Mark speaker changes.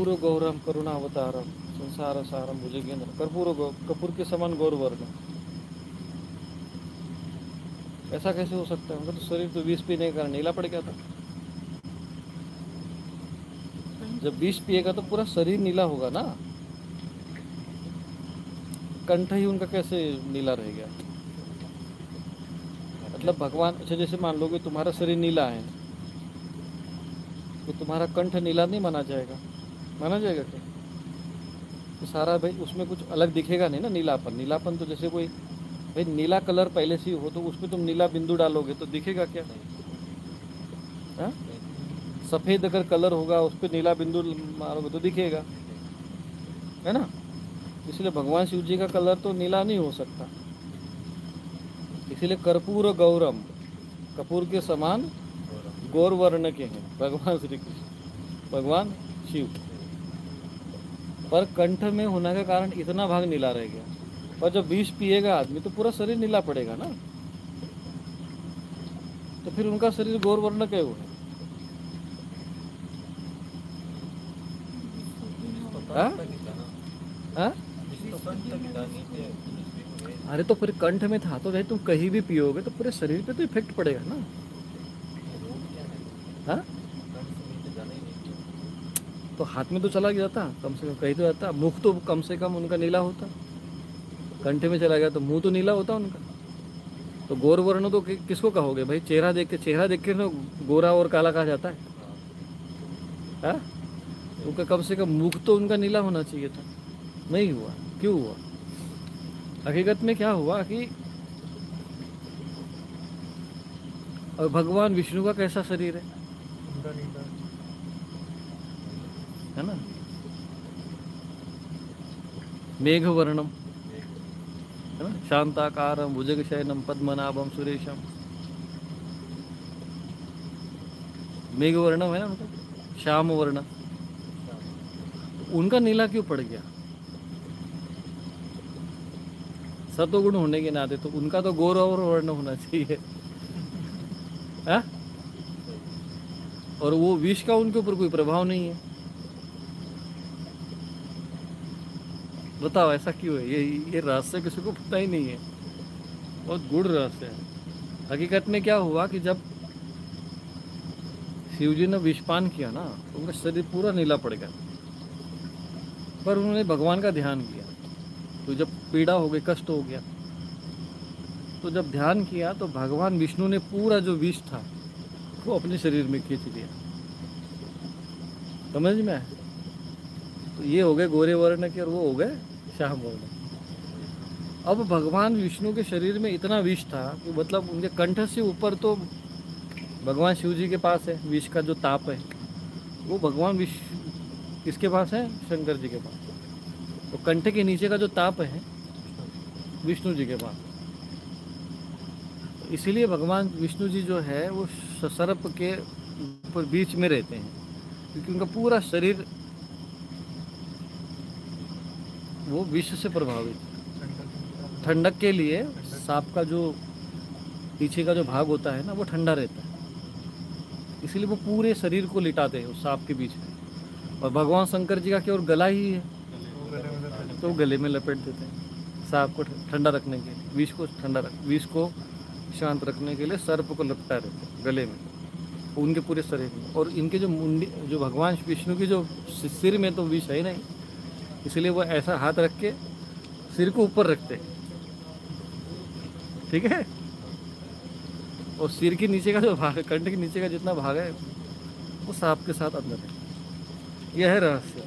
Speaker 1: कर्पूर गौरम करुणावतारम संसार सारम भुजगेंद्र। कपूर के समान गौर वर्ण। ऐसा कैसे हो सकता है? उनका तो शरीर तो विष पीने के कारण नीला पड़ गया था। जब विष पिएगा तो पूरा शरीर नीला होगा ना, कंठ ही उनका कैसे नीला रह गया? मतलब भगवान, अच्छा जैसे मान लो कि तुम्हारा शरीर नीला है तो तुम्हारा कंठ नीला नहीं माना जाएगा? माना जाएगा क्या? तो सारा भाई उसमें कुछ अलग दिखेगा नहीं ना नीलापन। नीलापन तो जैसे कोई भाई नीला कलर पहले से ही हो तो उसमें तुम नीला बिंदु डालोगे तो दिखेगा क्या? हाँ? सफ़ेद अगर कलर होगा उस पर नीला बिंदु मारोगे तो दिखेगा, है ना? इसलिए भगवान शिव जी का कलर तो नीला नहीं हो सकता। इसीलिए कर्पूर गौरम, कपूर के समान गौर वर्ण के हैं भगवान श्री कृष्ण, भगवान शिव। पर कंठ में होने के कारण इतना भाग नीला रह गया। और जब विष पिएगा आदमी तो पूरा शरीर नीला पड़ेगा ना, तो फिर उनका शरीर गौर वर्ण क्यों है? हाँ? हाँ? अरे तो फिर कंठ में था तो भाई तुम कहीं भी पियोगे तो पूरे शरीर पे तो इफेक्ट पड़ेगा ना। हाँ? तो हाथ में तो चला गया था कम से कम, कहीं तो जाता। मुख तो कम से कम उनका नीला होता, कंठ में चला गया तो मुंह तो नीला होता उनका। तो गौर वर्ण तो किसको कहोगे भाई? चेहरा देख के ना गोरा और काला कहा जाता है। हाँ? उनका कम से कम मुख तो उनका नीला होना चाहिए था, नहीं हुआ। क्यों हुआ? हकीकत में क्या हुआ कि और भगवान विष्णु का कैसा शरीर है ना? मेघ वर्णम, है ना? शांताकारम भुजगशयनम पद्मनाभम सुरेशम, मेघ वर्णम है ना उनका, श्याम वर्ण। उनका नीला क्यों पड़ गया? सतोगुण होने के नाते तो उनका तो गौर और वर्ण होना चाहिए। है? और वो विष का उनके ऊपर कोई प्रभाव नहीं है। बताओ ऐसा क्यों है? ये रहस्य किसी को पता ही नहीं है, बहुत गूढ़ रहस्य है। हकीकत में क्या हुआ कि जब शिवजी ने विषपान किया ना तो उनका शरीर पूरा नीला पड़ गया, पर उन्होंने भगवान का ध्यान किया। तो जब पीड़ा हो गई, कष्ट हो गया, तो जब ध्यान किया तो भगवान विष्णु ने पूरा जो विष था वो अपने शरीर में खींच लिया। समझ में आया? तो ये हो गए गोरे वर्ण के और वो हो गए श्याम वर्ण। अब भगवान विष्णु के शरीर में इतना विष था कि मतलब उनके कंठ से ऊपर तो भगवान शिव जी के पास है विष का जो ताप है, वो भगवान विष्णु किसके पास है? शंकर जी के पास। तो कंठ के नीचे का जो ताप है विष्णु जी के पास। तो इसीलिए भगवान विष्णु जी जो है वो सर्प के ऊपर बीच में रहते हैं, क्योंकि उनका पूरा शरीर वो विष से प्रभावित है। ठंडक के लिए सांप का जो पीछे का जो भाग होता है ना वो ठंडा रहता है, इसीलिए वो पूरे शरीर को लिटाते हैं उस सांप के बीच में। और भगवान शंकर जी का केवल गला ही है तो गले में लपेट देते हैं सांप को ठंडा रखने के लिए, विष को शांत रखने के लिए सर्प को लपटा देते हैं गले में, उनके पूरे शरीर में। और इनके जो मुंडी, जो भगवान विष्णु की जो सिर में तो विष है नहीं, इसलिए वो ऐसा हाथ रख के सिर को ऊपर रखते हैं, ठीक है? और सिर के नीचे का जो भाग है, कंठ के नीचे का जितना भाग है वो सांप के साथ अंदर है। यह है रहस्य।